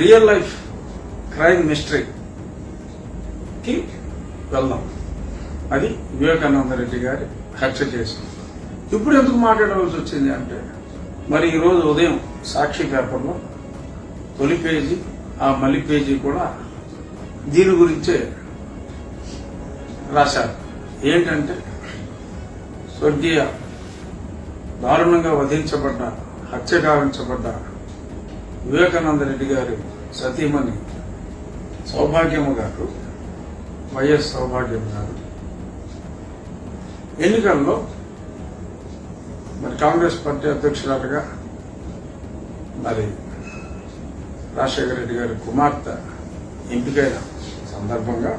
Real life crime మిస్టరీకి వెళ్దాం. అది వివేకానంద రెడ్డి గారి హత్య కేసు. ఇప్పుడు ఎందుకు మాట్లాడవలసి వచ్చింది అంటే, మరి ఈరోజు ఉదయం సాక్షి పేపర్లో తొలి పేజీ, ఆ మలి పేజీ కూడా దీని గురించే రాశారు. ఏంటంటే, స్వర్గీయ దారుణంగా వధించబడ్డ, హత్య గావించబడ్డ వివేకానంద రెడ్డి గారి సతీమణి సౌభాగ్యమ్మ గారు, వైఎస్ సౌభాగ్యమ్మ గారు ఎన్నికల్లో మరి కాంగ్రెస్ పార్టీ అధ్యక్షురాలుగా మరి రాజశేఖర రెడ్డి గారి కుమార్తె ఎంపికైన సందర్భంగా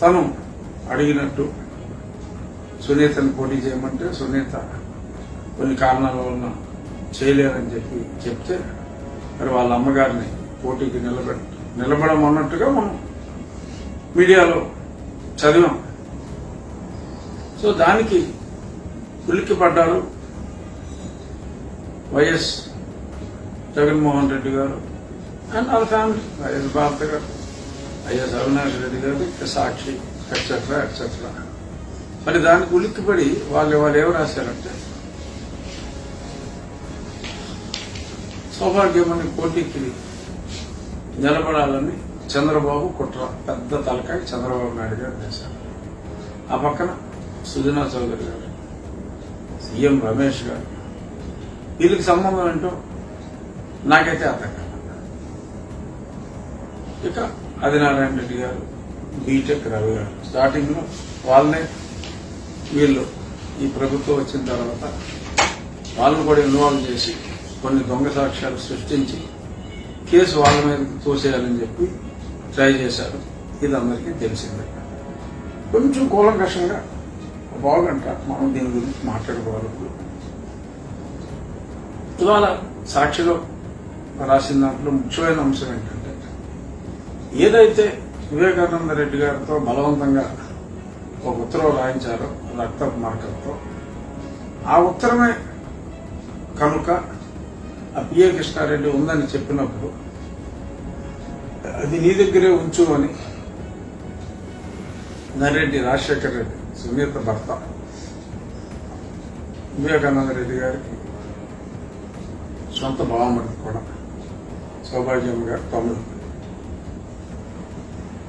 తను అడిగినట్టు సునీతను పోటీ చేయమంటే సునీత కొన్ని కారణాల వలన చేయలేరని చెప్తే మరి వాళ్ళ అమ్మగారిని పోటీకి నిలబడమన్నట్టుగా మనం మీడియాలో చదివాం. సో దానికి ఉలిక్కి పడ్డారు వైఎస్ జగన్మోహన్ రెడ్డి గారు అండ్ వాళ్ళ ఫ్యామిలీ, వైఎస్ భారత గారు, వైఎస్ అవినాష్ రెడ్డి గారు, సాక్షి ఎట్సెట్రా ఎట్సెట్రా. మరి దానికి ఉలిక్కిపడి వాళ్ళు ఏమో రాశారంటే, సౌభాగ్యమని పోటీకి నిలబడాలని చంద్రబాబు కుట్ర, పెద్ద తలకాయ చంద్రబాబు నాయుడు గారు చేశారు. ఆ పక్కన సుజనా చౌదరి గారు, సీఎం రమేష్ గారు, వీళ్ళకి సంబంధం ఏంటో నాకైతే అర్థం కాదు. ఇక ఆదినారాయణ రెడ్డి గారు, బీటెక్ రవి గారు, స్టార్టింగ్ లో వాళ్ళనే వీళ్ళు ఈ ప్రభుత్వం వచ్చిన తర్వాత వాళ్ళని కూడా ఇన్వాల్వ్ చేసి కొన్ని దొంగ సాక్ష్యాలు సృష్టించి కేసు వాళ్ళ మీద తోసేయాలని చెప్పి ట్రై చేశారు. ఇది అందరికీ తెలిసిందే. కొంచెం కూలంకషంగా బాగుంట మనం దీని గురించి మాట్లాడుకోవాలి. ఇవాళ సాక్షిలో రాసిన దాంట్లో ముఖ్యమైన అంశం ఏంటంటే, ఏదైతే వివేకానంద రెడ్డి గారితో బలవంతంగా ఒక ఉత్తరం రాయించారో రక్తపు మార్కర్తో, ఆ ఉత్తరమే కనుక ఆ పిఏ కృష్ణారెడ్డి ఉందని చెప్పినప్పుడు అది నీ దగ్గరే ఉంచు అని నరెడ్డి రాజశేఖర రెడ్డి, సునీత భర్త, వివేకానంద రెడ్డి గారికి సొంత బావమడి కూడా సౌభాగ్యం గారు తమ్ముడు,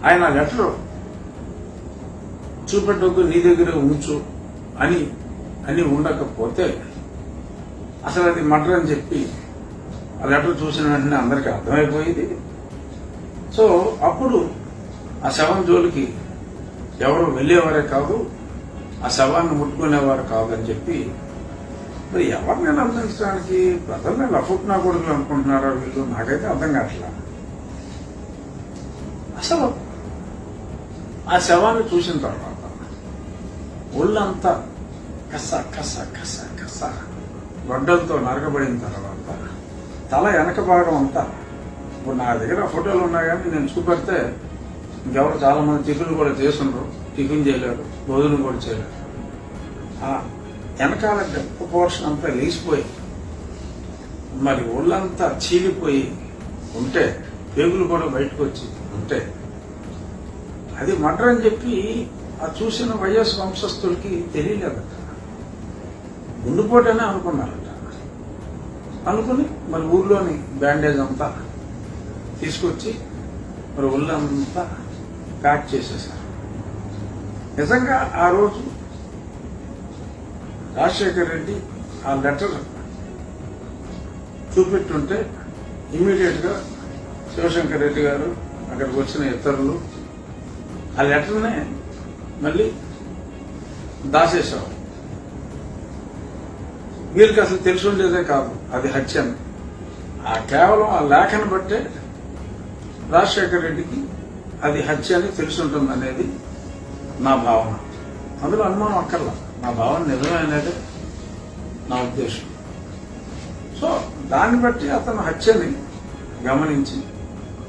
ఆయన లెటర్ చూపెట్టొద్దు నీ దగ్గరే ఉంచు అని ఉండకపోతే అసలు అది మర్డర్ అని చెప్పి ఆ లెటర్ చూసిన వెంటనే అందరికీ అర్థమైపోయింది. సో అప్పుడు ఆ శవం జోలికి ఎవరు వెళ్ళేవారే కాదు, ఆ శవాన్ని ముట్టుకునేవారు కాదని చెప్పి, మరి ఎవరిని నమ్మించడానికి ప్రజల్ని లఫుట్నా కొడుకులు అనుకుంటున్నారో వీళ్ళు, నాకైతే అర్థం కావట్లా. అసలు ఆ శవాన్ని చూసిన తర్వాత ఒళ్ళంతా కస కస కస కస గొడ్డలతో నరకబడిన తర్వాత తల వెనక భాగం అంతా, ఇప్పుడు నా దగ్గర ఫోటోలు ఉన్నా కానీ నేను చూపెడితే ఇంకెవరు చాలా మంది టిఫిన్ కూడా చేస్తున్నారు, టిఫిన్ చేయలేరు, భోజనం కూడా చేయలేరు. ఆ వెనకాల గొప్ప పోర్షన్ అంతా లేచిపోయి మరి ఒళ్ళంతా చీలిపోయి ఉంటే, పేగులు కూడా బయటకు వచ్చి ఉంటే అది మర్డర్ అని చెప్పి ఆ చూసిన వైఎస్ వంశస్థులకి తెలియలేదట. గుండెపోటనే అనుకున్నారట. అనుకుని మరి ఊర్లోని బ్యాండేజ్ అంతా తీసుకొచ్చి మరి ఒళ్ళంతా ప్యాక్ చేసేసారు. నిజంగా ఆ రోజు రాజశేఖర రెడ్డి ఆ లెటర్ చూపెట్టుంటే ఇమ్మీడియట్ గా శివశంకర్ రెడ్డి గారు, అక్కడికి వచ్చిన ఇతరులు ఆ లెటర్నే మళ్ళీ దాచేశారు. వీళ్ళకి అసలు తెలిసి ఉండేదే కాదు అది హత్య అని. ఆ కేవలం ఆ లేఖను బట్టే రాజశేఖర రెడ్డికి అది హత్య అని తెలిసి ఉంటుంది అనేది నా భావన. అందులో అనుమానం అక్కర్లా, నా భావన నిజమే అనేది నా ఉద్దేశం. సో దాన్ని బట్టి అతను హత్యని గమనించి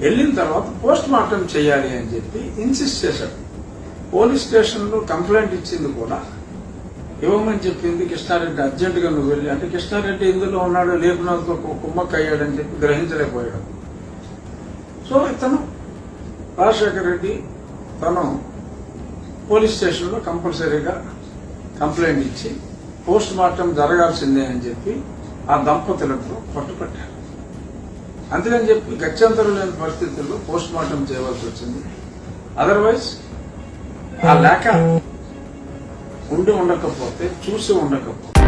వెళ్ళిన తర్వాత పోస్ట్ మార్టం చేయాలి అని చెప్పి ఇన్సిస్ట్ చేశాడు. పోలీస్ స్టేషన్లో కంప్లైంట్ ఇచ్చింది కూడా ఇవ్వమని చెప్పింది కృష్ణారెడ్డి. అర్జెంటుగా నువ్వు వెళ్ళి అంటే కృష్ణారెడ్డి ఇందులో ఉన్నాడు, లేపునాథ్తో కుమ్మక్క అయ్యాడని చెప్పి గ్రహించలేకపోయాడు. సో ఇతను రాజశేఖర రెడ్డి తను పోలీస్ స్టేషన్లో కంపల్సరీగా కంప్లైంట్ ఇచ్చి పోస్ట్ మార్టం జరగాల్సిందే అని చెప్పి ఆ దంపతులకు పట్టుపట్టారు. అందుకని చెప్పి గత్యంతరం లేని పరిస్థితుల్లో పోస్ట్ మార్టం చేయవలసి వచ్చింది. అదర్వైజ్ ఆ లేఖ ఉండి ఉండకపోతే చూసి ఉండకపోతే